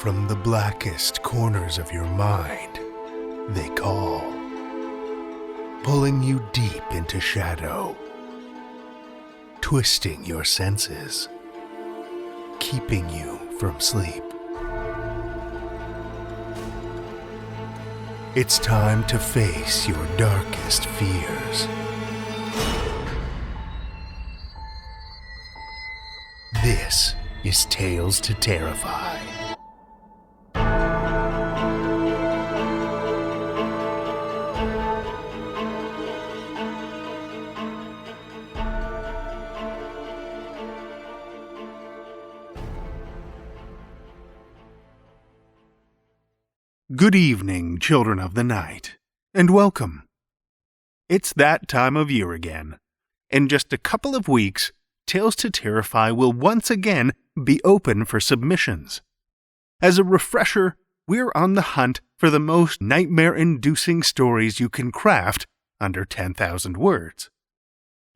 from the blackest corners of your mind, they call, pulling you deep into shadow, twisting your senses, keeping you from sleep. It's time to face your darkest fears. This is Tales to Terrify. Good evening, children of the night, and welcome. It's that time of year again. In just a couple of weeks, Tales to Terrify will once again be open for submissions. As a refresher, we're on the hunt for the most nightmare-inducing stories you can craft under 10,000 words.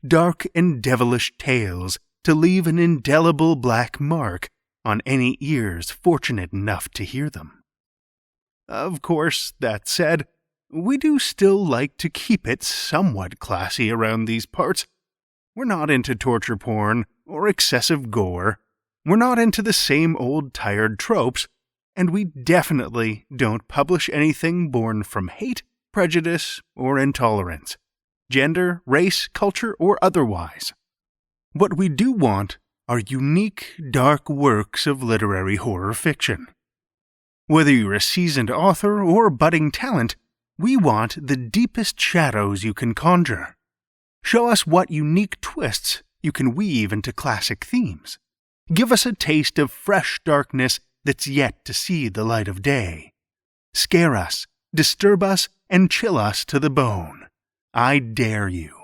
Dark and devilish tales to leave an indelible black mark on any ears fortunate enough to hear them. Of course, that said, we do still like to keep it somewhat classy around these parts. We're not into torture porn or excessive gore. We're not into the same old tired tropes, and we definitely don't publish anything born from hate, prejudice, or intolerance, gender, race, culture, or otherwise. What we do want are unique, dark works of literary horror fiction. Whether you're a seasoned author or budding talent, we want the deepest shadows you can conjure. Show us what unique twists you can weave into classic themes. Give us a taste of fresh darkness that's yet to see the light of day. Scare us, disturb us, and chill us to the bone. I dare you.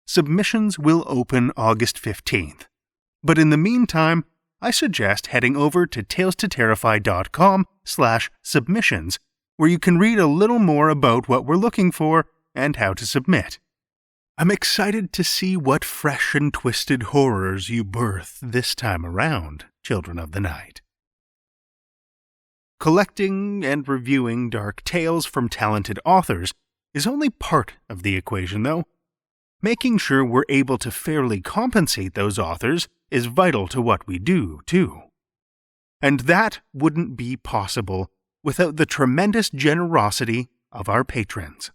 Submissions will open August 15th. But in the meantime, I suggest heading over to talestoterrify.com/submissions, where you can read a little more about what we're looking for and how to submit. I'm excited to see what fresh and twisted horrors you birth this time around, children of the night. Collecting and reviewing dark tales from talented authors is only part of the equation, though. Making sure we're able to fairly compensate those authors is vital to what we do, too. And that wouldn't be possible without the tremendous generosity of our patrons.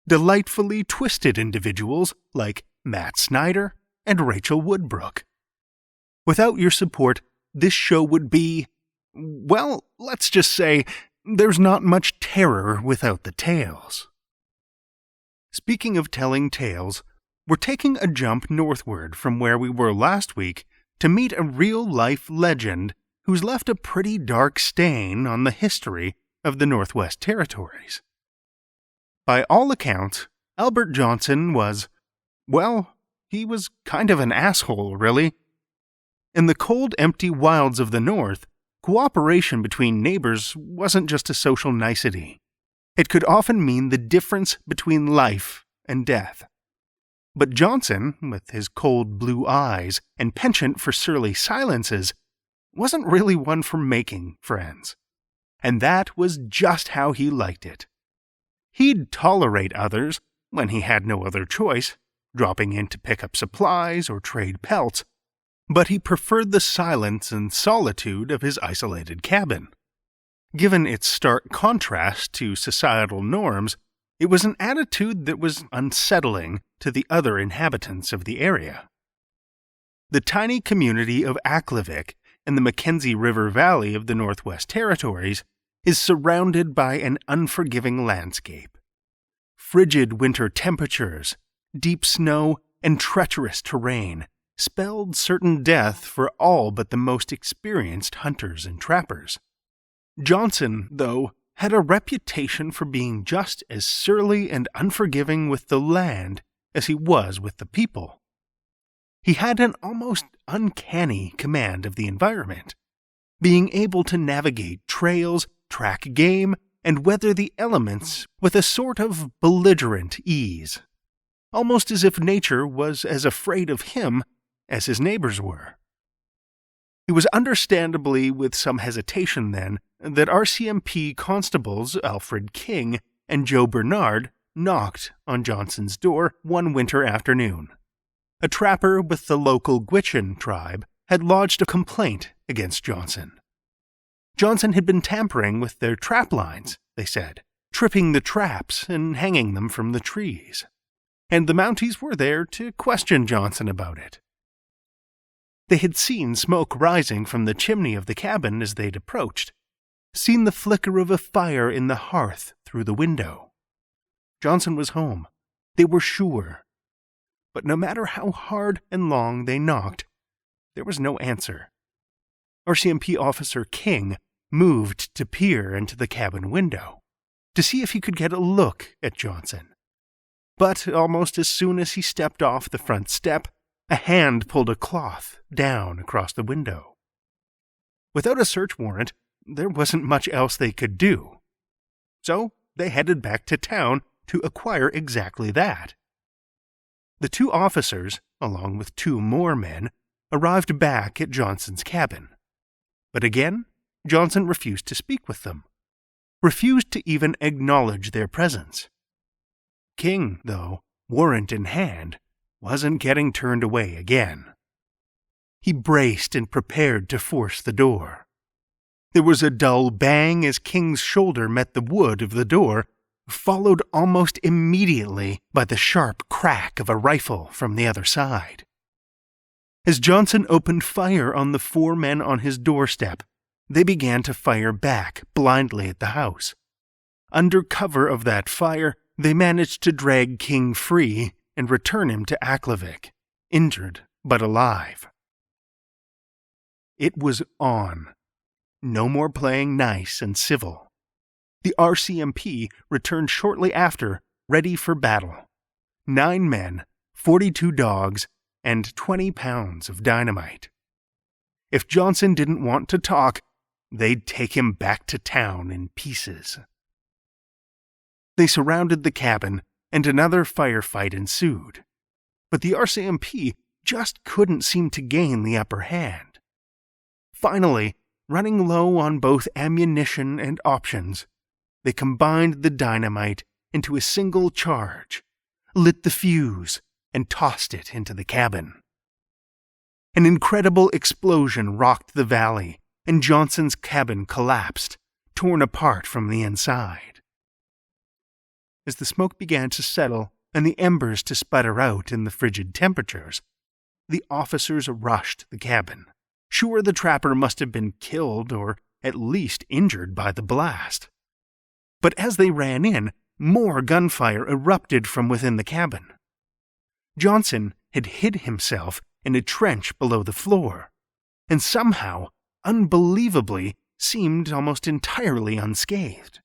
Delightfully twisted individuals like Matt Snyder and Rachel Woodbrook. Without your support, this show would be, well, let's just say, there's not much terror without the tales. Speaking of telling tales, we're taking a jump northward from where we were last week to meet a real-life legend who's left a pretty dark stain on the history of the Northwest Territories. By all accounts, Albert Johnson was, well, he was kind of an asshole, really. In the cold, empty wilds of the North, cooperation between neighbors wasn't just a social nicety. It could often mean the difference between life and death. But Johnson, with his cold blue eyes and penchant for surly silences, wasn't really one for making friends. And that was just how he liked it. He'd tolerate others when he had no other choice, dropping in to pick up supplies or trade pelts, but he preferred the silence and solitude of his isolated cabin. Given its stark contrast to societal norms, it was an attitude that was unsettling to the other inhabitants of the area. The tiny community of Aklavik in the Mackenzie River Valley of the Northwest Territories is surrounded by an unforgiving landscape. Frigid winter temperatures, deep snow, and treacherous terrain spelled certain death for all but the most experienced hunters and trappers. Johnson, though, had a reputation for being just as surly and unforgiving with the land as he was with the people. He had an almost uncanny command of the environment, being able to navigate trails, track game, and weather the elements with a sort of belligerent ease, almost as if nature was as afraid of him as his neighbors were. It was understandably with some hesitation, then, that RCMP constables Alfred King and Joe Bernard knocked on Johnson's door one winter afternoon. A trapper with the local Gwich'in tribe had lodged a complaint against Johnson. Johnson had been tampering with their trap lines, they said, tripping the traps and hanging them from the trees. And the Mounties were there to question Johnson about it. They had seen smoke rising from the chimney of the cabin as they'd approached, seen the flicker of a fire in the hearth through the window. Johnson was home, they were sure. But no matter how hard and long they knocked, there was no answer. RCMP Officer King moved to peer into the cabin window to see if he could get a look at Johnson. But almost as soon as he stepped off the front step, a hand pulled a cloth down across the window. Without a search warrant, there wasn't much else they could do. So they headed back to town to acquire exactly that. The two officers, along with two more men, arrived back at Johnson's cabin. But again, Johnson refused to speak with them, refused to even acknowledge their presence. King, though, warrant in hand, wasn't getting turned away again. He braced and prepared to force the door. There was a dull bang as King's shoulder met the wood of the door, followed almost immediately by the sharp crack of a rifle from the other side. As Johnson opened fire on the four men on his doorstep, they began to fire back blindly at the house. Under cover of that fire, they managed to drag King free and return him to Aklavik, injured but alive. It was on. No more playing nice and civil. The RCMP returned shortly after, ready for battle. 9 men, 42 dogs, and 20 pounds of dynamite. If Johnson didn't want to talk, they'd take him back to town in pieces. They surrounded the cabin, and another firefight ensued. But the RCMP just couldn't seem to gain the upper hand. Finally, running low on both ammunition and options, they combined the dynamite into a single charge, lit the fuse, and tossed it into the cabin. An incredible explosion rocked the valley, and Johnson's cabin collapsed, torn apart from the inside. As the smoke began to settle and the embers to sputter out in the frigid temperatures, the officers rushed the cabin, sure the trapper must have been killed or at least injured by the blast. But as they ran in, more gunfire erupted from within the cabin. Johnson had hid himself in a trench below the floor, and somehow, unbelievably, seemed almost entirely unscathed.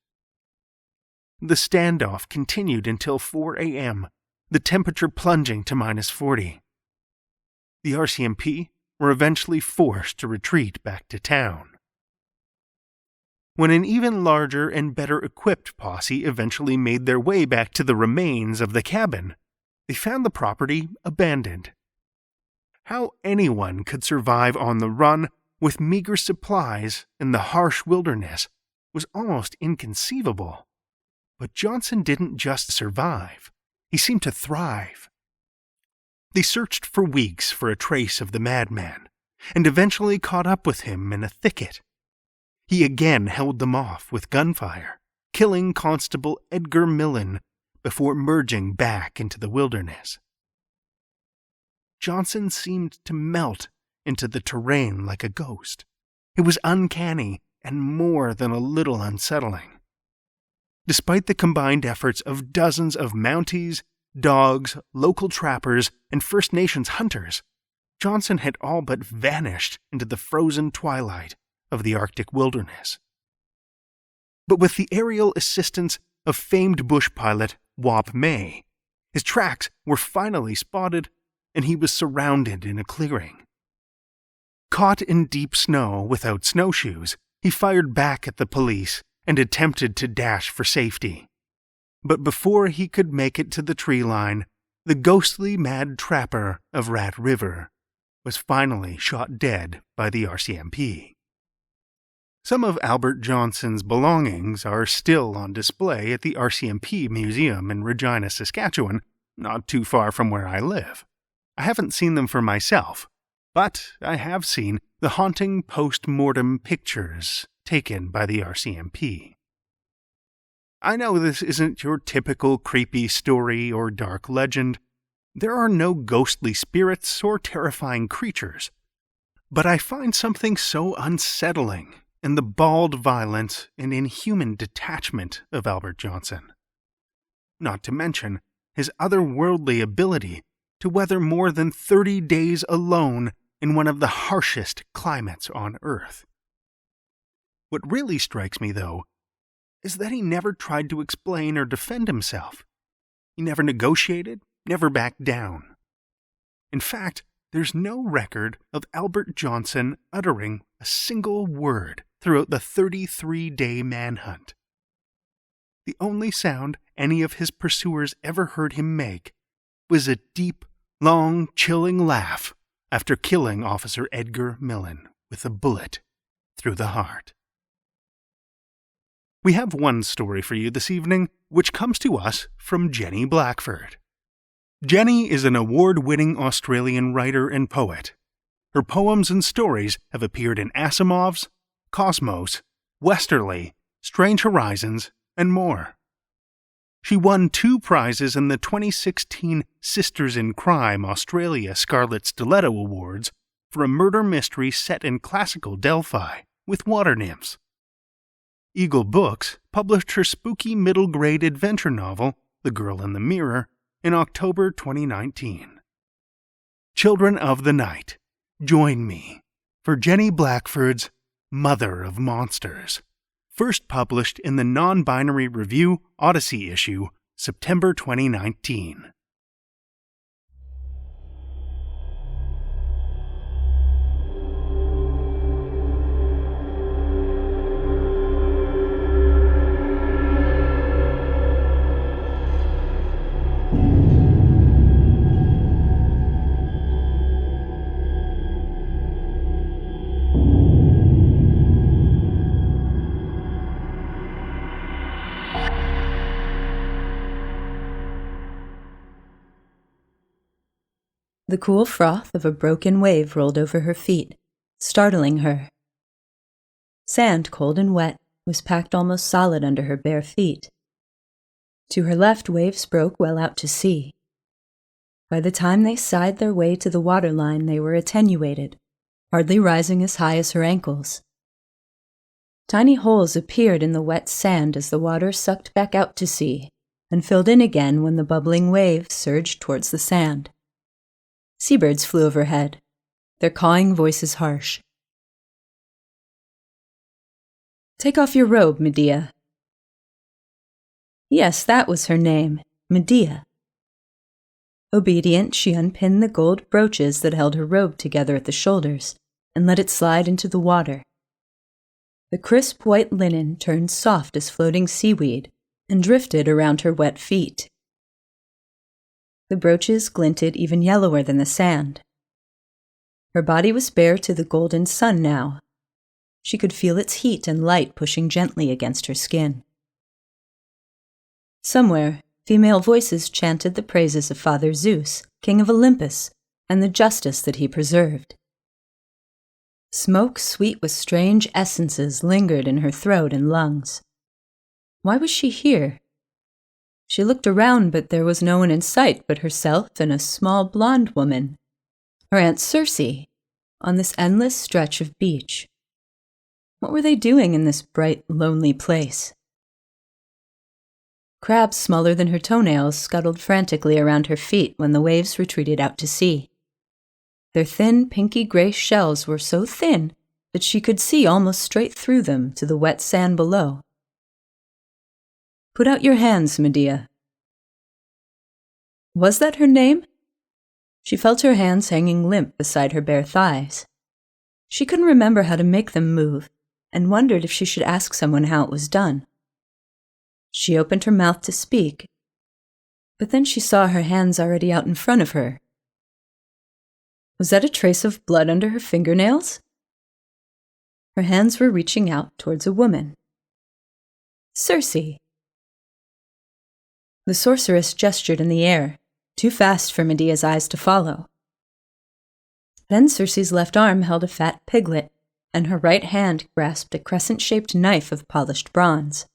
The standoff continued until 4 a.m., the temperature plunging to -40. The RCMP were eventually forced to retreat back to town. When an even larger and better equipped posse eventually made their way back to the remains of the cabin, they found the property abandoned. How anyone could survive on the run with meager supplies in the harsh wilderness was almost inconceivable. But Johnson didn't just survive. He seemed to thrive. They searched for weeks for a trace of the madman, and eventually caught up with him in a thicket. He again held them off with gunfire, killing Constable Edgar Millen before merging back into the wilderness. Johnson seemed to melt into the terrain like a ghost. It was uncanny and more than a little unsettling. Despite the combined efforts of dozens of Mounties, dogs, local trappers, and First Nations hunters, Johnson had all but vanished into the frozen twilight of the Arctic wilderness. But with the aerial assistance of famed bush pilot Wap May, his tracks were finally spotted, and he was surrounded in a clearing. Caught in deep snow without snowshoes, he fired back at the police and attempted to dash for safety. But before he could make it to the tree line, the ghostly mad trapper of Rat River was finally shot dead by the RCMP. Some of Albert Johnson's belongings are still on display at the RCMP Museum in Regina, Saskatchewan, not too far from where I live. I haven't seen them for myself, but I have seen the haunting post-mortem pictures taken by the RCMP. I know this isn't your typical creepy story or dark legend. There are no ghostly spirits or terrifying creatures. But I find something so unsettling in the bald violence and inhuman detachment of Albert Johnson. Not to mention his otherworldly ability to weather more than 30 days alone in one of the harshest climates on Earth. What really strikes me, though, is that he never tried to explain or defend himself. He never negotiated, never backed down. In fact, there's no record of Albert Johnson uttering a single word throughout the 33-day manhunt. The only sound any of his pursuers ever heard him make was a deep, long, chilling laugh after killing Officer Edgar Millen with a bullet through the heart. We have one story for you this evening, which comes to us from Jenny Blackford. Jenny is an award-winning Australian writer and poet. Her poems and stories have appeared in Asimov's, Cosmos, Westerly, Strange Horizons, and more. She won 2 prizes in the 2016 Sisters in Crime Australia Scarlet Stiletto Awards for a murder mystery set in classical Delphi with water nymphs. Eagle Books published her spooky middle-grade adventure novel, The Girl in the Mirror, in October 2019. Children of the Night, join me for Jenny Blackford's Mother of Monsters, first published in the Non-Binary Review Odyssey issue, September 2019. The cool froth of a broken wave rolled over her feet, startling her. Sand, cold and wet, was packed almost solid under her bare feet. To her left, waves broke well out to sea. By the time they sighed their way to the waterline, they were attenuated, hardly rising as high as her ankles. Tiny holes appeared in the wet sand as the water sucked back out to sea, and filled in again when the bubbling wave surged towards the sand. Seabirds flew overhead, their cawing voices harsh. "Take off your robe, Medea." Yes, that was her name, Medea. Obedient, she unpinned the gold brooches that held her robe together at the shoulders and let it slide into the water. The crisp white linen turned soft as floating seaweed and drifted around her wet feet. The brooches glinted even yellower than the sand. Her body was bare to the golden sun now. She could feel its heat and light pushing gently against her skin. Somewhere, female voices chanted the praises of Father Zeus, king of Olympus, and the justice that he preserved. Smoke sweet with strange essences lingered in her throat and lungs. Why was she here? She looked around, but there was no one in sight but herself and a small blonde woman, her Aunt Circe, on this endless stretch of beach. What were they doing in this bright, lonely place? Crabs smaller than her toenails scuttled frantically around her feet when the waves retreated out to sea. Their thin, pinky-gray shells were so thin that she could see almost straight through them to the wet sand below. "Put out your hands, Medea." Was that her name? She felt her hands hanging limp beside her bare thighs. She couldn't remember how to make them move, and wondered if she should ask someone how it was done. She opened her mouth to speak, but then she saw her hands already out in front of her. Was that a trace of blood under her fingernails? Her hands were reaching out towards a woman. Circe! The sorceress gestured in the air, too fast for Medea's eyes to follow. Then Circe's left arm held a fat piglet, and her right hand grasped a crescent-shaped knife of polished bronze.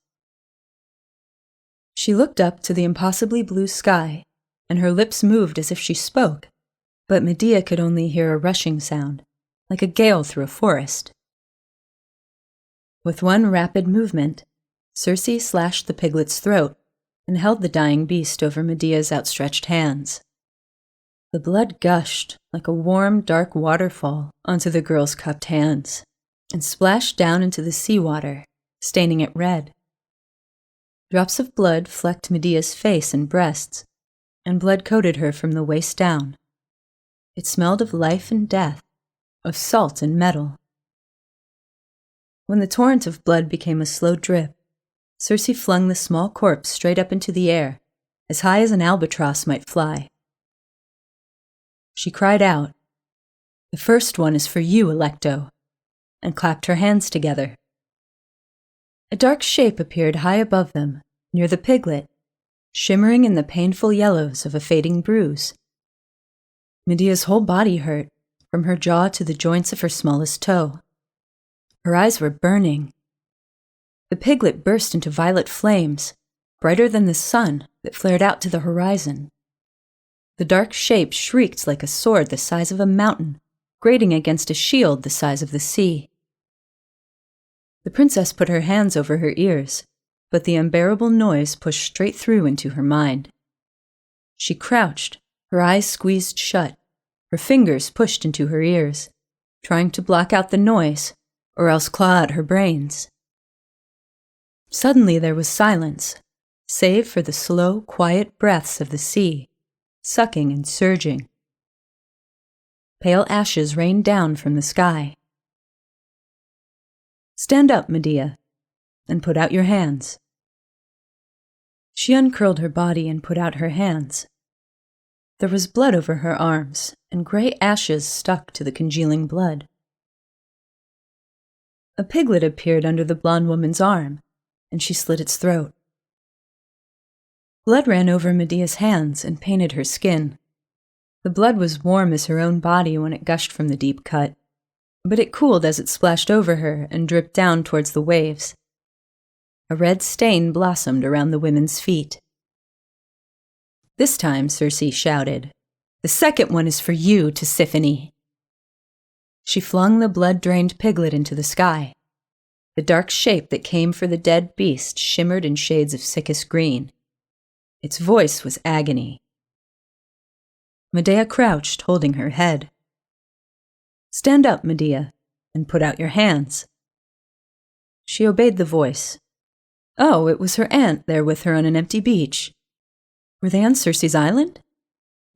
She looked up to the impossibly blue sky, and her lips moved as if she spoke, but Medea could only hear a rushing sound, like a gale through a forest. With one rapid movement, Circe slashed the piglet's throat and held the dying beast over Medea's outstretched hands. The blood gushed like a warm, dark waterfall onto the girl's cupped hands and splashed down into the seawater, staining it red. Drops of blood flecked Medea's face and breasts, and blood coated her from the waist down. It smelled of life and death, of salt and metal. When the torrent of blood became a slow drip, Circe flung the small corpse straight up into the air, as high as an albatross might fly. She cried out, "The first one is for you, Alecto," and clapped her hands together. A dark shape appeared high above them, near the piglet, shimmering in the painful yellows of a fading bruise. Medea's whole body hurt, from her jaw to the joints of her smallest toe. Her eyes were burning. The piglet burst into violet flames, brighter than the sun that flared out to the horizon. The dark shape shrieked like a sword the size of a mountain, grating against a shield the size of the sea. The princess put her hands over her ears, but the unbearable noise pushed straight through into her mind. She crouched, her eyes squeezed shut, her fingers pushed into her ears, trying to block out the noise, or else claw at her brains. Suddenly there was silence, save for the slow, quiet breaths of the sea, sucking and surging. Pale ashes rained down from the sky. "Stand up, Medea, and put out your hands." She uncurled her body and put out her hands. There was blood over her arms, and gray ashes stuck to the congealing blood. A piglet appeared under the blonde woman's arm, and she slit its throat. Blood ran over Medea's hands and painted her skin. The blood was warm as her own body when it gushed from the deep cut, but it cooled as it splashed over her and dripped down towards the waves. A red stain blossomed around the women's feet. This time, Circe shouted, "The second one is for you, Tisiphone." She flung the blood-drained piglet into the sky. The dark shape that came for the dead beast shimmered in shades of sickest green. Its voice was agony. Medea crouched, holding her head. "Stand up, Medea, and put out your hands." She obeyed the voice. Oh, it was her aunt there with her on an empty beach. Were they on Circe's island?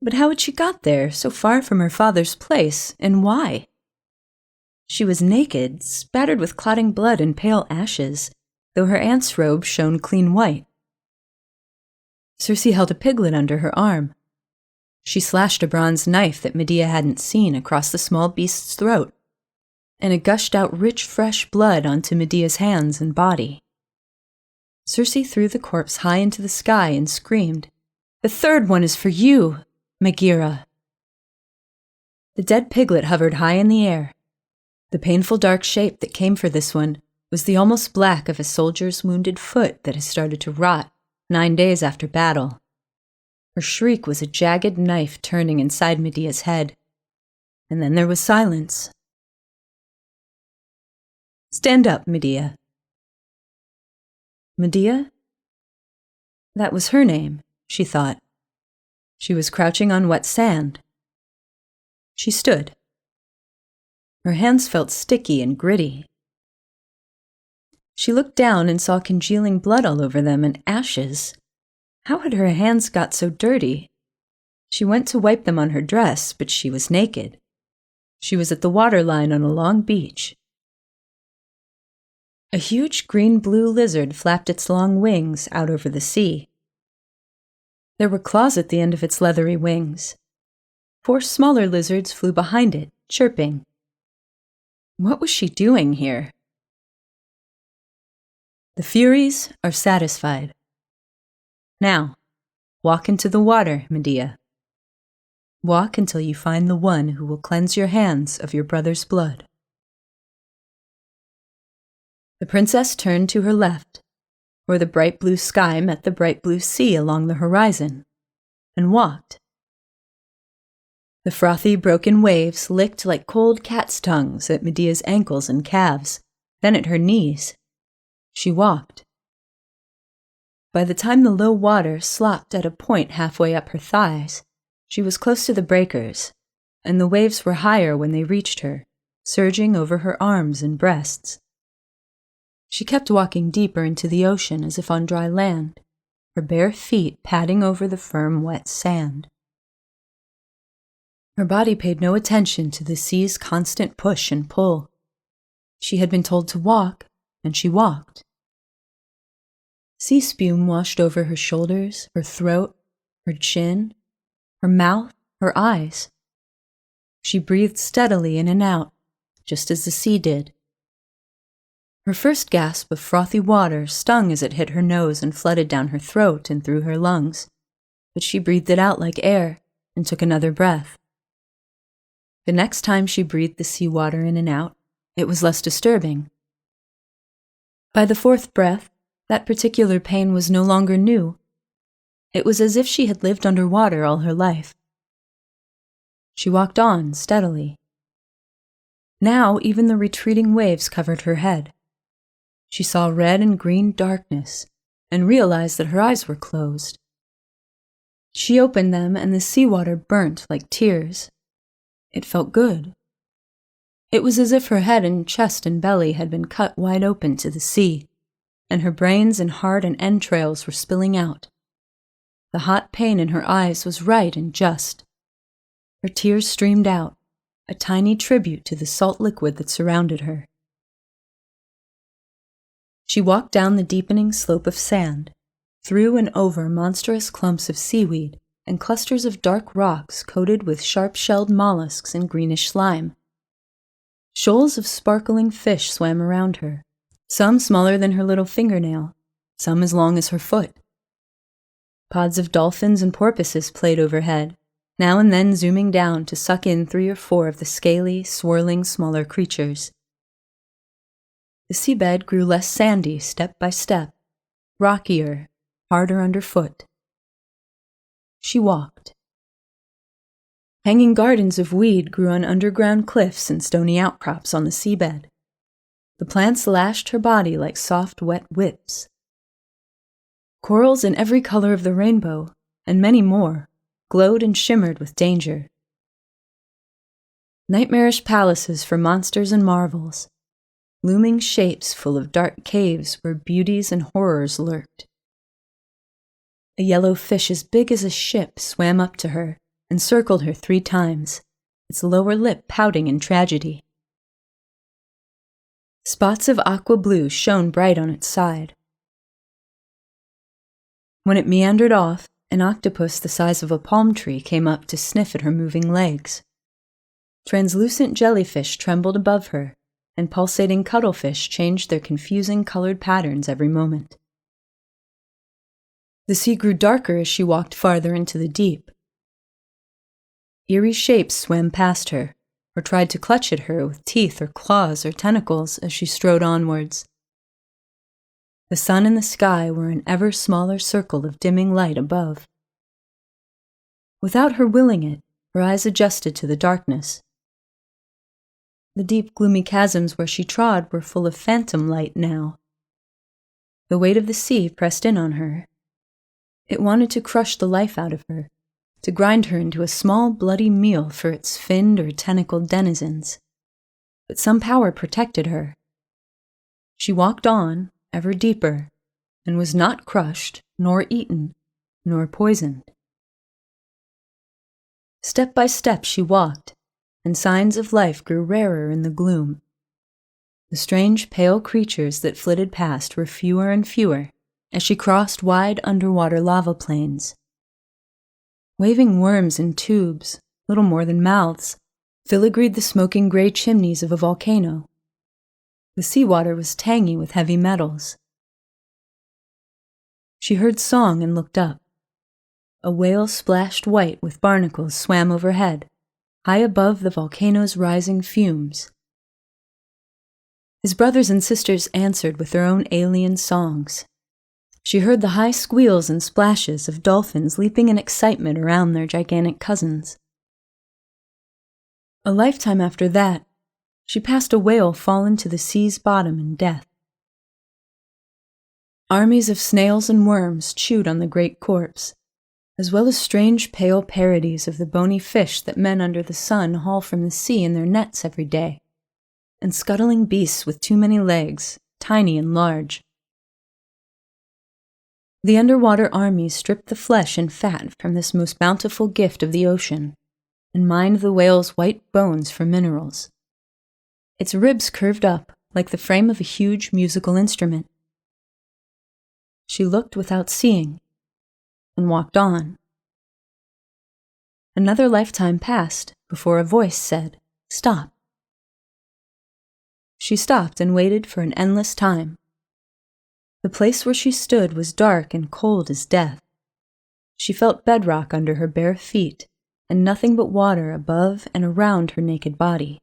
But how had she got there, so far from her father's place, and why? She was naked, spattered with clotting blood and pale ashes, though her aunt's robe shone clean white. Circe held a piglet under her arm. She slashed a bronze knife that Medea hadn't seen across the small beast's throat, and it gushed out rich, fresh blood onto Medea's hands and body. Circe threw the corpse high into the sky and screamed, "The third one is for you, Megaera." The dead piglet hovered high in the air. The painful dark shape that came for this one was the almost black of a soldier's wounded foot that has started to rot 9 days after battle. Her shriek was a jagged knife turning inside Medea's head. And then there was silence. "Stand up, Medea." Medea? That was her name, she thought. She was crouching on wet sand. She stood. Her hands felt sticky and gritty. She looked down and saw congealing blood all over them and ashes. How had her hands got so dirty? She went to wipe them on her dress, but she was naked. She was at the waterline on a long beach. A huge green-blue lizard flapped its long wings out over the sea. There were claws at the end of its leathery wings. 4 smaller lizards flew behind it, chirping. What was she doing here? The Furies are satisfied. Now, walk into the water, Medea. Walk until you find the one who will cleanse your hands of your brother's blood. The princess turned to her left, where the bright blue sky met the bright blue sea along the horizon, and walked. The frothy, broken waves licked like cold cat's tongues at Medea's ankles and calves, then at her knees. She walked. By the time the low water slopped at a point halfway up her thighs, she was close to the breakers, and the waves were higher when they reached her, surging over her arms and breasts. She kept walking deeper into the ocean as if on dry land, her bare feet padding over the firm, wet sand. Her body paid no attention to the sea's constant push and pull. She had been told to walk, and she walked. Sea spume washed over her shoulders, her throat, her chin, her mouth, her eyes. She breathed steadily in and out, just as the sea did. Her first gasp of frothy water stung as it hit her nose and flooded down her throat and through her lungs, but she breathed it out like air and took another breath. The next time she breathed the sea water in and out, it was less disturbing. By the 4th breath, that particular pain was no longer new. It was as if she had lived under water all her life. She walked on steadily. Now even the retreating waves covered her head. She saw red and green darkness and realized that her eyes were closed. She opened them and the seawater burnt like tears. It felt good. It was as if her head and chest and belly had been cut wide open to the sea, and her brains and heart and entrails were spilling out. The hot pain in her eyes was right and just. Her tears streamed out, a tiny tribute to the salt liquid that surrounded her. She walked down the deepening slope of sand, through and over monstrous clumps of seaweed and clusters of dark rocks coated with sharp-shelled mollusks and greenish slime. Shoals of sparkling fish swam around her, some smaller than her little fingernail, some as long as her foot. Pods of dolphins and porpoises played overhead, now and then zooming down to suck in 3 or 4 of the scaly, swirling smaller creatures. The seabed grew less sandy step by step, rockier, harder underfoot. She walked. Hanging gardens of weed grew on underground cliffs and stony outcrops on the seabed. The plants lashed her body like soft, wet whips. Corals in every color of the rainbow, and many more, glowed and shimmered with danger. Nightmarish palaces for monsters and marvels, looming shapes full of dark caves where beauties and horrors lurked. A yellow fish as big as a ship swam up to her and circled her 3 times, its lower lip pouting in tragedy. Spots of aqua blue shone bright on its side. When it meandered off, an octopus the size of a palm tree came up to sniff at her moving legs. Translucent jellyfish trembled above her, and pulsating cuttlefish changed their confusing colored patterns every moment. The sea grew darker as she walked farther into the deep. Eerie shapes swam past her, or tried to clutch at her with teeth or claws or tentacles as she strode onwards. The sun and the sky were an ever smaller circle of dimming light above. Without her willing it, her eyes adjusted to the darkness. The deep, gloomy chasms where she trod were full of phantom light now. The weight of the sea pressed in on her. It wanted to crush the life out of her, to grind her into a small, bloody meal for its finned or tentacled denizens. But some power protected her. She walked on, ever deeper, and was not crushed, nor eaten, nor poisoned. Step by step she walked, and signs of life grew rarer in the gloom. The strange, pale creatures that flitted past were fewer and fewer as she crossed wide underwater lava plains. Waving worms in tubes, little more than mouths, filigreed the smoking gray chimneys of a volcano. The seawater was tangy with heavy metals. She heard song and looked up. A whale splashed white with barnacles swam overhead, high above the volcano's rising fumes. His brothers and sisters answered with their own alien songs. She heard the high squeals and splashes of dolphins leaping in excitement around their gigantic cousins. A lifetime after that, she passed a whale fallen to the sea's bottom in death. Armies of snails and worms chewed on the great corpse, as well as strange pale parodies of the bony fish that men under the sun haul from the sea in their nets every day, and scuttling beasts with too many legs, tiny and large. The underwater armies stripped the flesh and fat from this most bountiful gift of the ocean, and mined the whale's white bones for minerals. Its ribs curved up like the frame of a huge musical instrument. She looked without seeing, and walked on. Another lifetime passed before a voice said, "Stop." She stopped and waited for an endless time. The place where she stood was dark and cold as death. She felt bedrock under her bare feet, and nothing but water above and around her naked body.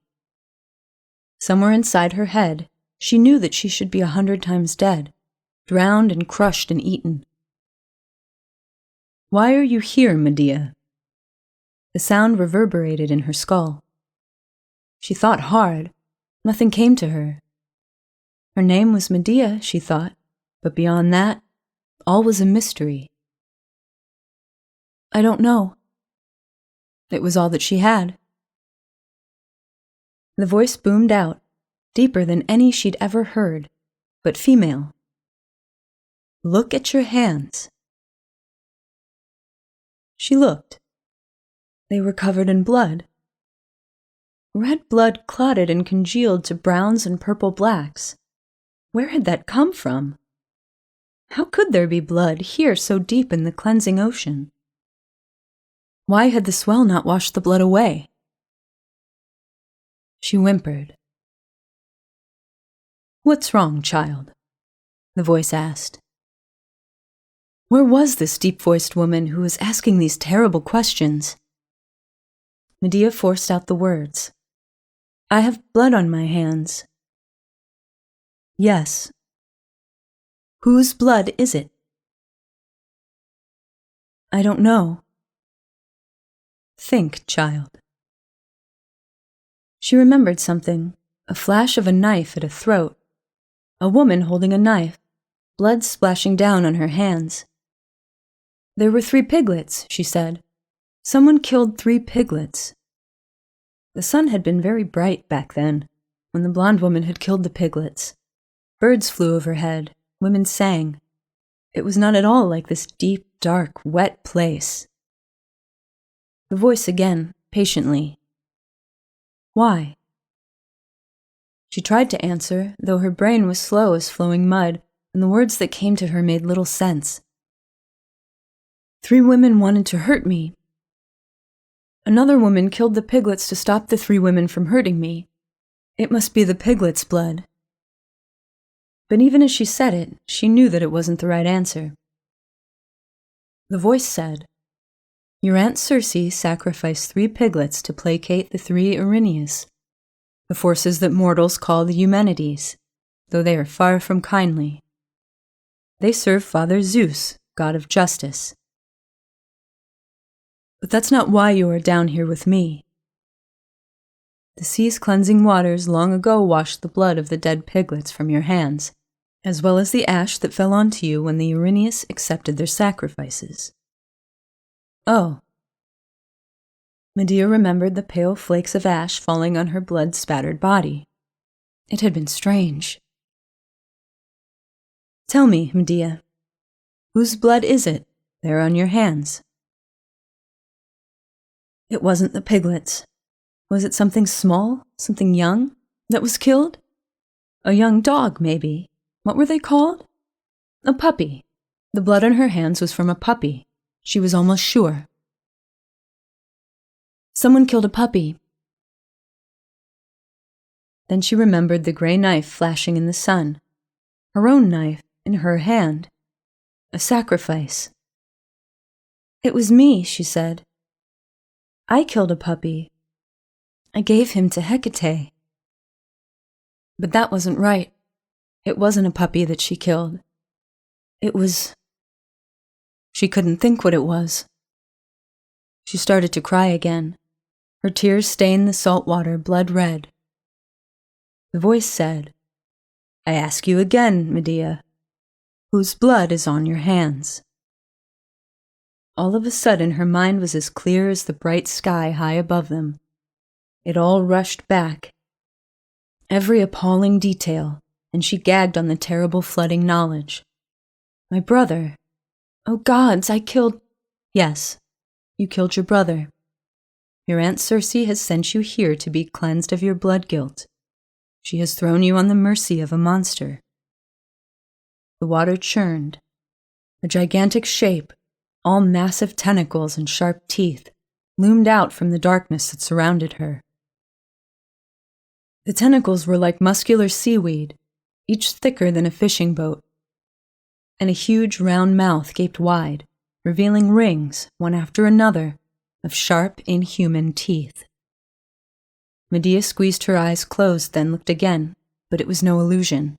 Somewhere inside her head, she knew that she should be 100 times dead, drowned and crushed and eaten. "Why are you here, Medea?" The sound reverberated in her skull. She thought hard. Nothing came to her. Her name was Medea, she thought, but beyond that, all was a mystery. "I don't know." It was all that she had. The voice boomed out, deeper than any she'd ever heard, but female. "Look at your hands." She looked. They were covered in blood. Red blood clotted and congealed to browns and purple blacks. Where had that come from? How could there be blood here so deep in the cleansing ocean? Why had the swell not washed the blood away? She whimpered. "What's wrong, child?" the voice asked. Where was this deep-voiced woman who was asking these terrible questions? Medea forced out the words. "I have blood on my hands." "Yes." "Whose blood is it?" "I don't know." "Think, child." She remembered something, a flash of a knife at a throat, a woman holding a knife, blood splashing down on her hands. "There were 3 piglets," she said. "Someone killed 3 piglets." The sun had been very bright back then, when the blonde woman had killed the piglets. Birds flew overhead, women sang. It was not at all like this deep, dark, wet place. The voice again, patiently. "Why?" She tried to answer, though her brain was slow as flowing mud, and the words that came to her made little sense. 3 women wanted to hurt me. Another woman killed the piglets to stop the 3 women from hurting me. It must be the piglets' blood. But even as she said it, she knew that it wasn't the right answer. The voice said, "Your Aunt Circe sacrificed 3 piglets to placate the 3 Erinyes, the forces that mortals call the Eumenides, though they are far from kindly. They serve Father Zeus, god of justice. But that's not why you are down here with me. The sea's cleansing waters long ago washed the blood of the dead piglets from your hands, as well as the ash that fell onto you when the Erinyes accepted their sacrifices." "Oh." Medea remembered the pale flakes of ash falling on her blood-spattered body. It had been strange. "Tell me, Medea, whose blood is it there on your hands?" "It wasn't the piglets. Was it something small, something young, that was killed? A young dog, maybe. What were they called? A puppy. The blood on her hands was from a puppy. She was almost sure." Someone killed a puppy. Then she remembered the gray knife flashing in the sun, her own knife in her hand, a sacrifice. It was me, she said. I killed a puppy. I gave him to Hecate. But that wasn't right. It wasn't a puppy that she killed. It was... She couldn't think what it was. She started to cry again. Her tears stained the salt water blood red. The voice said, I ask you again, Medea, whose blood is on your hands? All of a sudden, her mind was as clear as the bright sky high above them. It all rushed back, every appalling detail, and she gagged on the terrible flooding knowledge. My brother. Oh gods, I killed... Yes, you killed your brother. Your Aunt Circe has sent you here to be cleansed of your blood guilt. She has thrown you on the mercy of a monster. The water churned. A gigantic shape, all massive tentacles and sharp teeth, loomed out from the darkness that surrounded her. The tentacles were like muscular seaweed, each thicker than a fishing boat, and a huge round mouth gaped wide, revealing rings, one after another, of sharp, inhuman teeth. Medea squeezed her eyes closed, then looked again, but it was no illusion.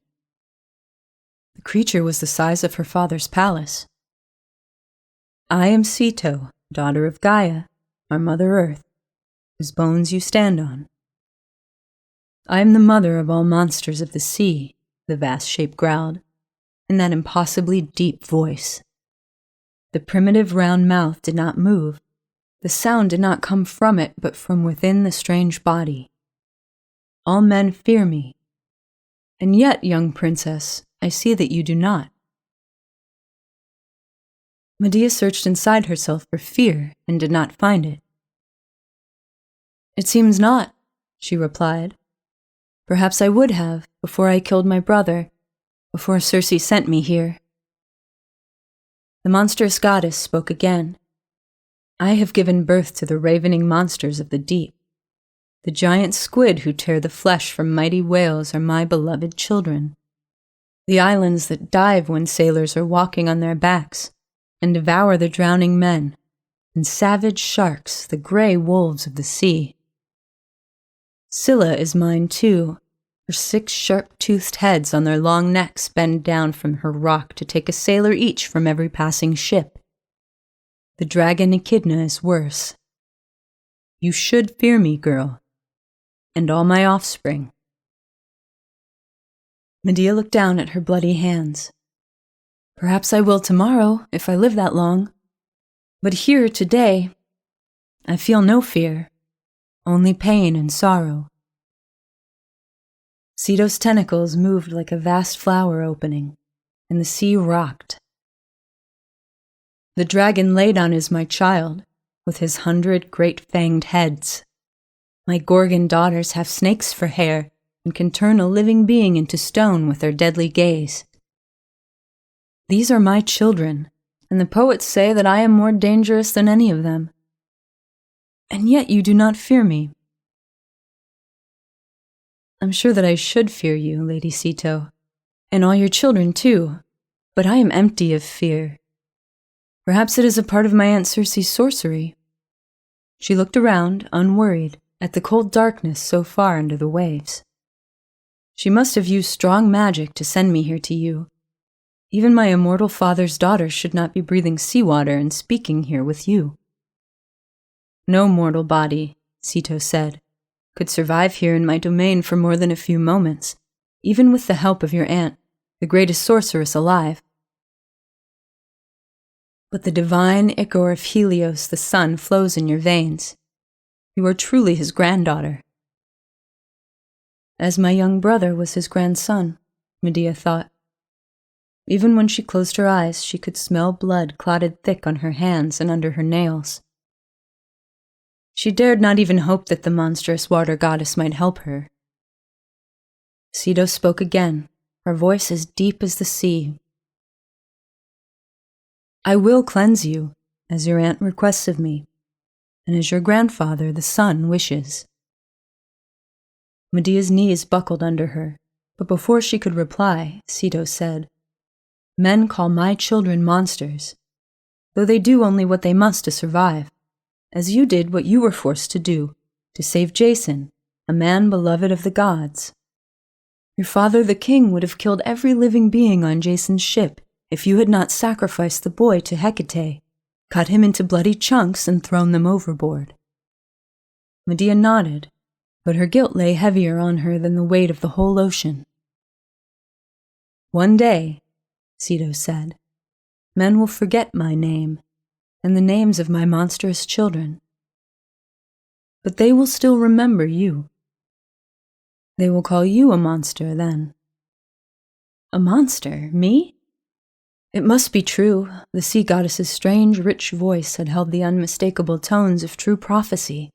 The creature was the size of her father's palace. I am Ceto, daughter of Gaia, our Mother Earth, whose bones you stand on. I am the mother of all monsters of the sea, the vast shape growled, in that impossibly deep voice. The primitive round mouth did not move. The sound did not come from it, but from within the strange body. All men fear me. And yet, young princess, I see that you do not. Medea searched inside herself for fear and did not find it. It seems not, she replied. Perhaps I would have, before I killed my brother, before Circe sent me here. The monstrous goddess spoke again. I have given birth to the ravening monsters of the deep. The giant squid who tear the flesh from mighty whales are my beloved children. The islands that dive when sailors are walking on their backs and devour the drowning men, and savage sharks, the gray wolves of the sea. Scylla is mine too. Her 6 sharp-toothed heads on their long necks bend down from her rock to take a sailor each from every passing ship. The dragon Echidna is worse. You should fear me, girl, and all my offspring. Medea looked down at her bloody hands. Perhaps I will tomorrow, if I live that long. But here, today, I feel no fear, only pain and sorrow. Ceto's tentacles moved like a vast flower opening, and the sea rocked. The dragon Ladon is my child, with his 100 great-fanged heads. My Gorgon daughters have snakes for hair and can turn a living being into stone with their deadly gaze. These are my children, and the poets say that I am more dangerous than any of them. And yet you do not fear me. I'm sure that I should fear you, Lady Ceto, and all your children too, but I am empty of fear. Perhaps it is a part of my Aunt Circe's sorcery. She looked around, unworried, at the cold darkness so far under the waves. She must have used strong magic to send me here to you. Even my immortal father's daughter should not be breathing seawater and speaking here with you. No mortal body, Ceto said, could survive here in my domain for more than a few moments, even with the help of your aunt, the greatest sorceress alive. But the divine ichor of Helios the sun flows in your veins. You are truly his granddaughter. As my young brother was his grandson, Medea thought. Even when she closed her eyes, she could smell blood clotted thick on her hands and under her nails. She dared not even hope that the monstrous water goddess might help her. Ceto spoke again, her voice as deep as the sea. I will cleanse you, as your aunt requests of me, and as your grandfather, the sun, wishes." Medea's knees buckled under her, but before she could reply, Ceto said, "Men call my children monsters, though they do only what they must to survive, as you did what you were forced to do, to save Jason, a man beloved of the gods. Your father, the king, would have killed every living being on Jason's ship if you had not sacrificed the boy to Hecate, cut him into bloody chunks, and thrown them overboard." Medea nodded, but her guilt lay heavier on her than the weight of the whole ocean. "One day," Ceto said, "men will forget my name and the names of my monstrous children. But they will still remember you. They will call you a monster then." "A monster? Me?" It must be true. The sea goddess's strange, rich voice had held the unmistakable tones of true prophecy.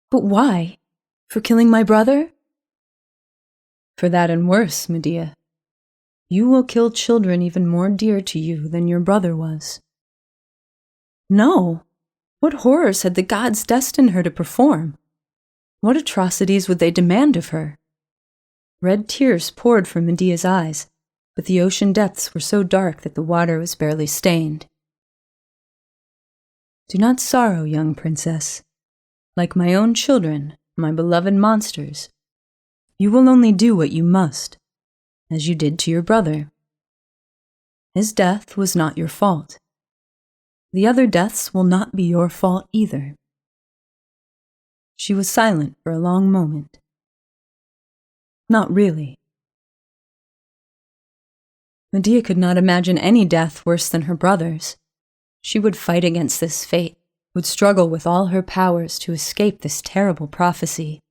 "But why? For killing my brother?" "For that and worse, Medea. You will kill children even more dear to you than your brother was." "No! What horrors had the gods destined her to perform? What atrocities would they demand of her?" Red tears poured from Medea's eyes, but the ocean depths were so dark that the water was barely stained. "Do not sorrow, young princess. Like my own children, my beloved monsters, you will only do what you must, as you did to your brother. His death was not your fault. The other deaths will not be your fault either." She was silent for a long moment. "Not really." Medea could not imagine any death worse than her brother's. She would fight against this fate, would struggle with all her powers to escape this terrible prophecy.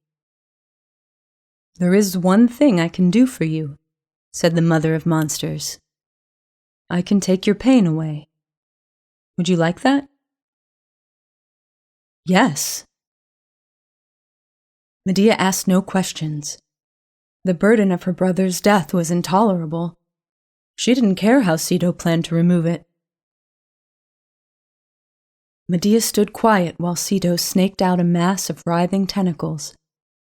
"There is one thing I can do for you," said the mother of monsters. "I can take your pain away. Would you like that?" "Yes." Medea asked no questions. The burden of her brother's death was intolerable. She didn't care how Ceto planned to remove it. Medea stood quiet while Ceto snaked out a mass of writhing tentacles,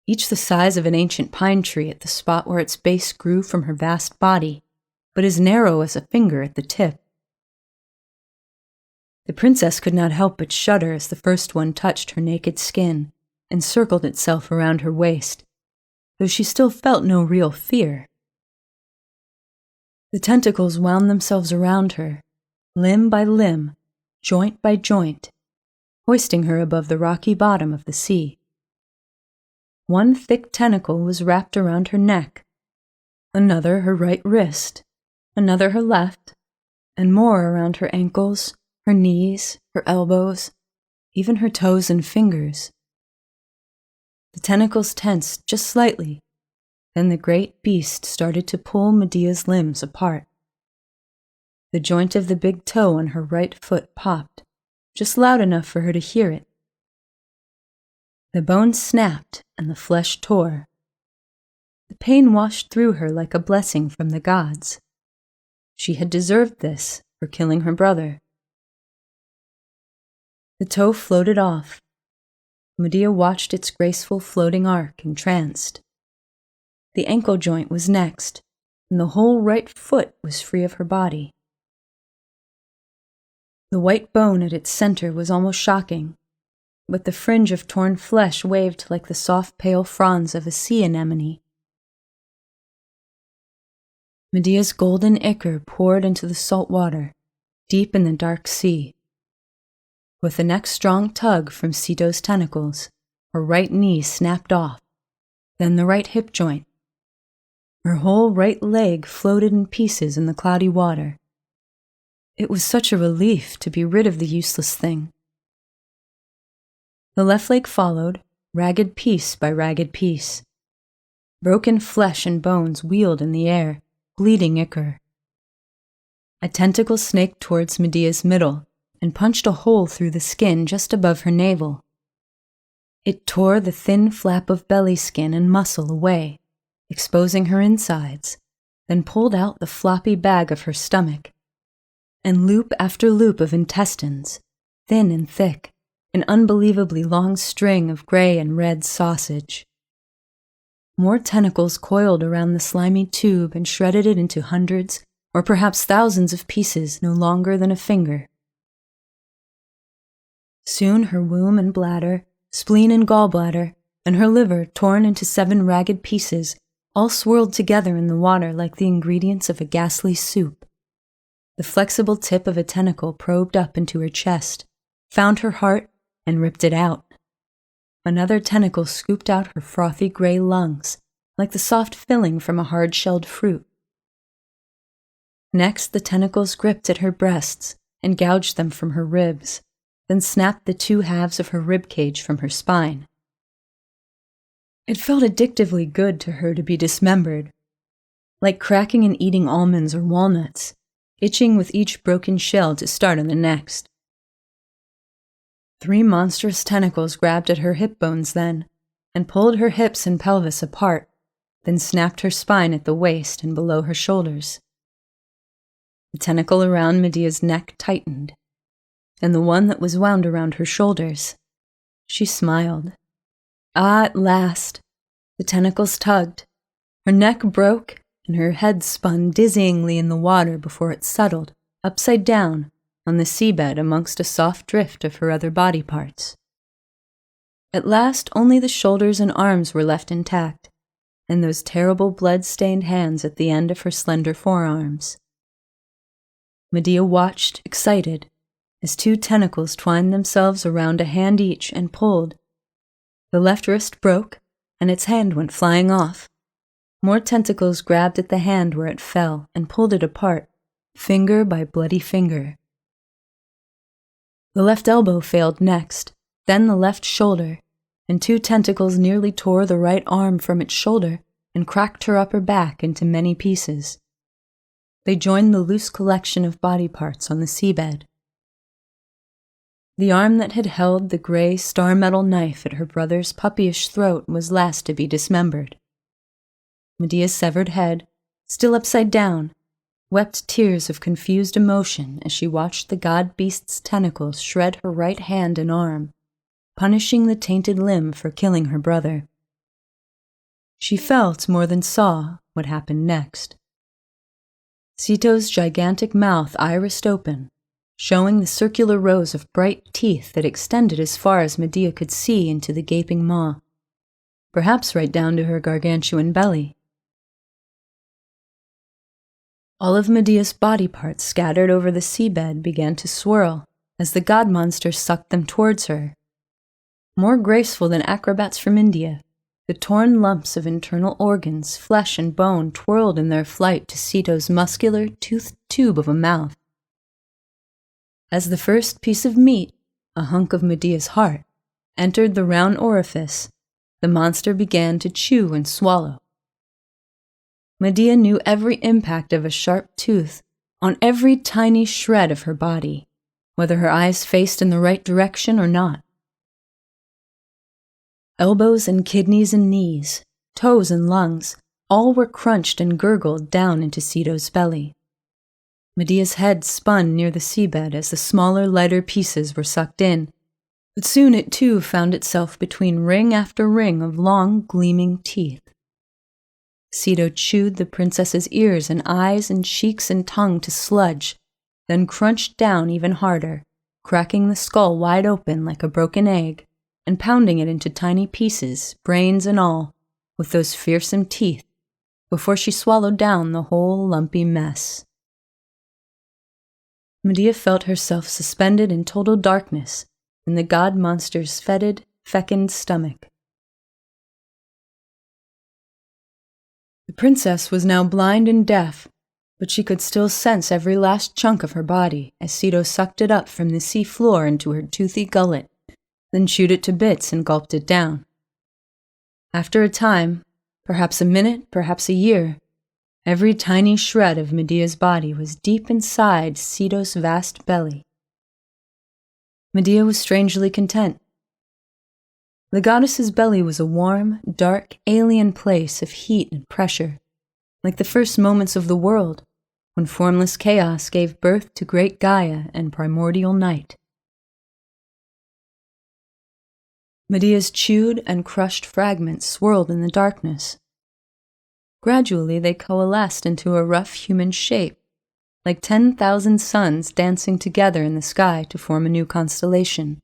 each the size of an ancient pine tree at the spot where its base grew from her vast body, but as narrow as a finger at the tip. The princess could not help but shudder as the first one touched her naked skin and circled itself around her waist, though she still felt no real fear. The tentacles wound themselves around her, limb by limb, joint by joint, hoisting her above the rocky bottom of the sea. One thick tentacle was wrapped around her neck, another her right wrist, another her left, and more around her ankles, her knees, her elbows, even her toes and fingers. The tentacles tensed just slightly. Then the great beast started to pull Medea's limbs apart. The joint of the big toe on her right foot popped, just loud enough for her to hear it. The bones snapped and the flesh tore. The pain washed through her like a blessing from the gods. She had deserved this for killing her brother. The toe floated off. Medea watched its graceful floating arc, entranced. The ankle joint was next, and the whole right foot was free of her body. The white bone at its center was almost shocking, but the fringe of torn flesh waved like the soft pale fronds of a sea anemone. Medea's golden ichor poured into the salt water, deep in the dark sea. With the next strong tug from Ceto's tentacles, her right knee snapped off, then the right hip joint. Her whole right leg floated in pieces in the cloudy water. It was such a relief to be rid of the useless thing. The left leg followed, ragged piece by ragged piece. Broken flesh and bones wheeled in the air, bleeding ichor. A tentacle snaked towards Medea's middle and punched a hole through the skin just above her navel. It tore the thin flap of belly skin and muscle away, exposing her insides, then pulled out the floppy bag of her stomach, and loop after loop of intestines, thin and thick, an unbelievably long string of gray and red sausage. More tentacles coiled around the slimy tube and shredded it into hundreds or perhaps thousands of pieces no longer than a finger. Soon her womb and bladder, spleen and gallbladder, and her liver torn into 7 ragged pieces, all swirled together in the water like the ingredients of a ghastly soup. The flexible tip of a tentacle probed up into her chest, found her heart, and ripped it out. Another tentacle scooped out her frothy gray lungs, like the soft filling from a hard-shelled fruit. Next, the tentacles gripped at her breasts and gouged them from her ribs, then snapped the 2 halves of her rib cage from her spine. It felt addictively good to her to be dismembered, like cracking and eating almonds or walnuts, itching with each broken shell to start on the next. 3 monstrous tentacles grabbed at her hip bones then, and pulled her hips and pelvis apart, then snapped her spine at the waist and below her shoulders. The tentacle around Medea's neck tightened, and the one that was wound around her shoulders. She smiled. Ah, at last! The tentacles tugged. Her neck broke, and her head spun dizzyingly in the water before it settled, upside down, on the seabed amongst a soft drift of her other body parts. At last only the shoulders and arms were left intact, and those terrible blood-stained hands at the end of her slender forearms. Medea watched, excited, as 2 tentacles twined themselves around a hand each and pulled. The left wrist broke, and its hand went flying off. More tentacles grabbed at the hand where it fell and pulled it apart, finger by bloody finger. The left elbow failed next, then the left shoulder, and 2 tentacles nearly tore the right arm from its shoulder and cracked her upper back into many pieces. They joined the loose collection of body parts on the seabed. The arm that had held the gray star-metal knife at her brother's puppyish throat was last to be dismembered. Medea's severed head, still upside down, wept tears of confused emotion as she watched the god-beast's tentacles shred her right hand and arm, punishing the tainted limb for killing her brother. She felt more than saw what happened next. Sito's gigantic mouth irised open, showing the circular rows of bright teeth that extended as far as Medea could see into the gaping maw, perhaps right down to her gargantuan belly. All of Medea's body parts scattered over the seabed began to swirl as the god monster sucked them towards her. More graceful than acrobats from India, the torn lumps of internal organs, flesh and bone twirled in their flight to Sito's muscular, toothed tube of a mouth. As the first piece of meat, a hunk of Medea's heart, entered the round orifice, the monster began to chew and swallow. Medea knew every impact of a sharp tooth on every tiny shred of her body, whether her eyes faced in the right direction or not. Elbows and kidneys and knees, toes and lungs, all were crunched and gurgled down into Sito's belly. Medea's head spun near the seabed as the smaller, lighter pieces were sucked in, but soon it too found itself between ring after ring of long, gleaming teeth. Sito chewed the princess's ears and eyes and cheeks and tongue to sludge, then crunched down even harder, cracking the skull wide open like a broken egg, and pounding it into tiny pieces, brains and all, with those fearsome teeth, before she swallowed down the whole lumpy mess. Medea felt herself suspended in total darkness in the god monster's fetid, fecund stomach. The princess was now blind and deaf, but she could still sense every last chunk of her body as Sito sucked it up from the sea floor into her toothy gullet, then chewed it to bits and gulped it down. After a time, perhaps a minute, perhaps a year, every tiny shred of Medea's body was deep inside Sito's vast belly. Medea was strangely content. The goddess's belly was a warm, dark, alien place of heat and pressure, like the first moments of the world, when formless chaos gave birth to great Gaia and primordial night. Medea's chewed and crushed fragments swirled in the darkness. Gradually they coalesced into a rough human shape, like 10,000 suns dancing together in the sky to form a new constellation.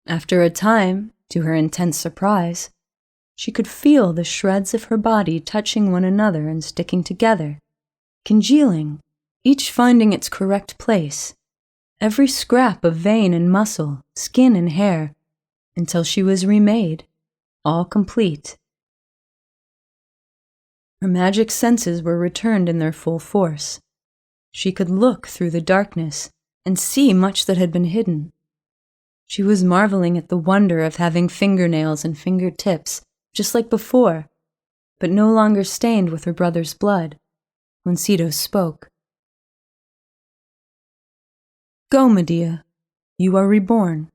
After a time, to her intense surprise, she could feel the shreds of her body touching one another and sticking together, congealing, each finding its correct place, every scrap of vein and muscle, skin and hair, until she was remade, all complete. Her magic senses were returned in their full force. She could look through the darkness and see much that had been hidden. She was marveling at the wonder of having fingernails and fingertips, just like before, but no longer stained with her brother's blood, when Ceto spoke. "Go, Medea. You are reborn.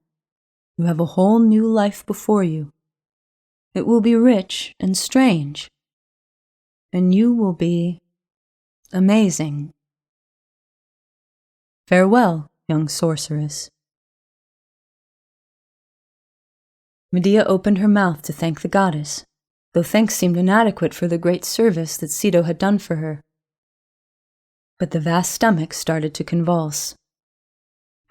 You have a whole new life before you. It will be rich and strange, and you will be amazing. Farewell, young sorceress." Medea opened her mouth to thank the goddess, though thanks seemed inadequate for the great service that Ceto had done for her. But the vast stomach started to convulse.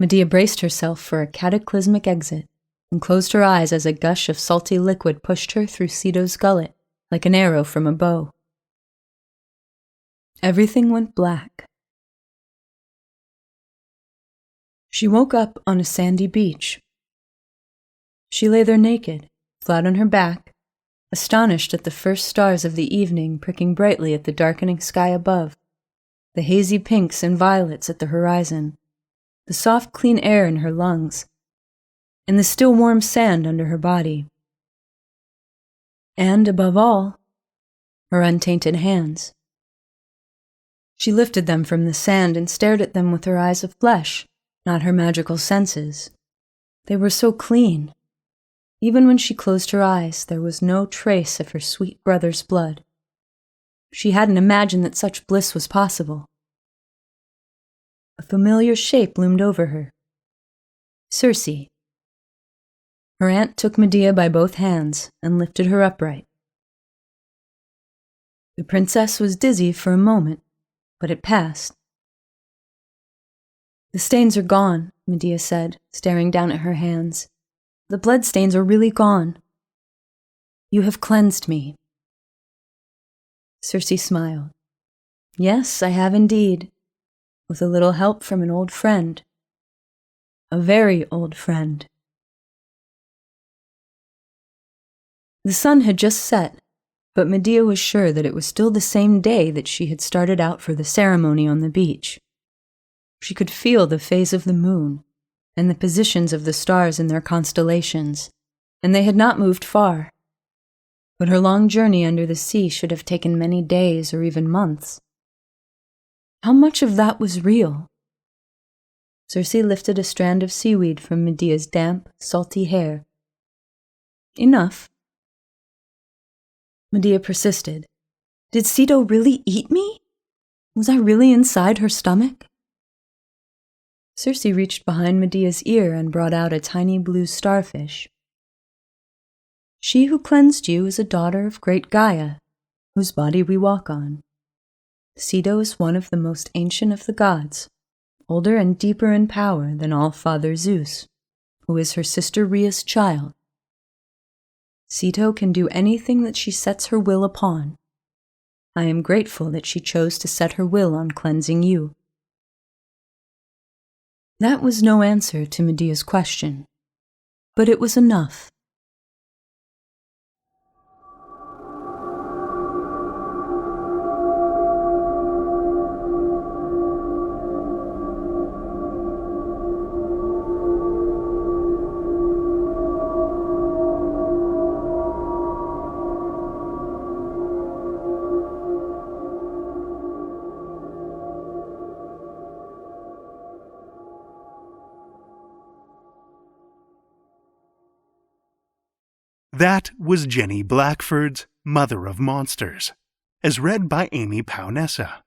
Medea braced herself for a cataclysmic exit and closed her eyes as a gush of salty liquid pushed her through Ceto's gullet like an arrow from a bow. Everything went black. She woke up on a sandy beach. She lay there naked, flat on her back, astonished at the first stars of the evening pricking brightly at the darkening sky above, the hazy pinks and violets at the horizon, the soft clean air in her lungs, and the still warm sand under her body. And, above all, her untainted hands. She lifted them from the sand and stared at them with her eyes of flesh, not her magical senses. They were so clean. Even when she closed her eyes, there was no trace of her sweet brother's blood. She hadn't imagined that such bliss was possible. A familiar shape loomed over her. Circe. Her aunt took Medea by both hands and lifted her upright. The princess was dizzy for a moment, but it passed. "The stains are gone," Medea said, staring down at her hands. "The bloodstains are really gone. You have cleansed me." Circe smiled. "Yes, I have indeed, with a little help from an old friend. A very old friend." The sun had just set, but Medea was sure that it was still the same day that she had started out for the ceremony on the beach. She could feel the phase of the moon and the positions of the stars in their constellations, and they had not moved far. But her long journey under the sea should have taken many days or even months. How much of that was real? Circe lifted a strand of seaweed from Medea's damp, salty hair. "Enough." Medea persisted. "Did Ceto really eat me? Was I really inside her stomach?" Circe reached behind Medea's ear and brought out a tiny blue starfish. "She who cleansed you is a daughter of great Gaia, whose body we walk on. Ceto is one of the most ancient of the gods, older and deeper in power than All-Father Zeus, who is her sister Rhea's child. Ceto can do anything that she sets her will upon. I am grateful that she chose to set her will on cleansing you." That was no answer to Medea's question, but it was enough. That was Jenny Blackford's Mother of Monsters, as read by Amy Paonessa.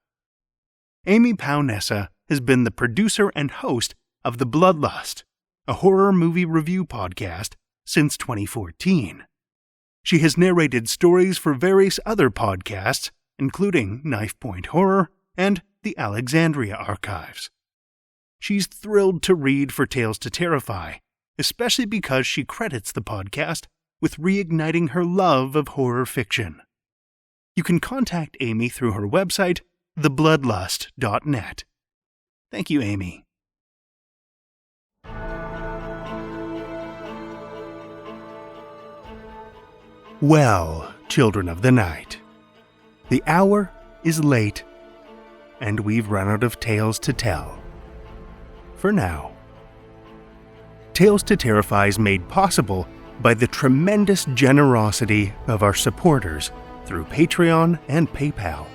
Amy Paonessa has been the producer and host of The Bloodlust, a horror movie review podcast, since 2014. She has narrated stories for various other podcasts, including Knife Point Horror and the Alexandria Archives. She's thrilled to read for Tales to Terrify, especially because she credits the podcast with reigniting her love of horror fiction. You can contact Amy through her website, thebloodlust.net. Thank you, Amy. Well, children of the night, the hour is late, and we've run out of tales to tell. For now. Tales to Terrify is made possible by the tremendous generosity of our supporters through Patreon and PayPal.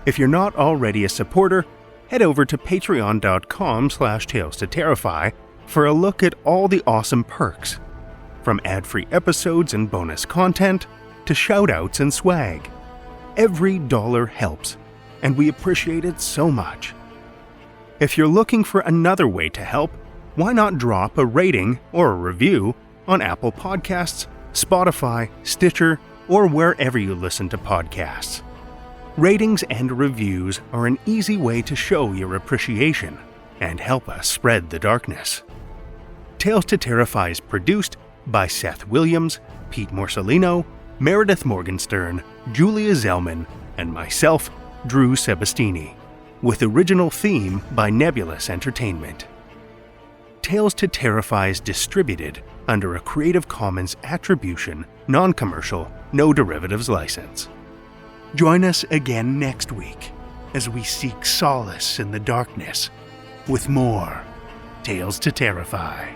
If you're not already a supporter, head over to patreon.com/Tales to Terrify for a look at all the awesome perks, from ad-free episodes and bonus content to shoutouts and swag. Every dollar helps, and we appreciate it so much. If you're looking for another way to help, why not drop a rating or a review on Apple Podcasts, Spotify, Stitcher, or wherever you listen to podcasts. Ratings and reviews are an easy way to show your appreciation and help us spread the darkness. Tales to Terrify is produced by Seth Williams, Pete Morcellino, Meredith Morgenstern, Julia Zellman, and myself, Drew Sebastini, with original theme by Nebulous Entertainment. Tales to Terrify is distributed under a Creative Commons Attribution, Non-Commercial, No Derivatives license. Join us again next week as we seek solace in the darkness with more Tales to Terrify.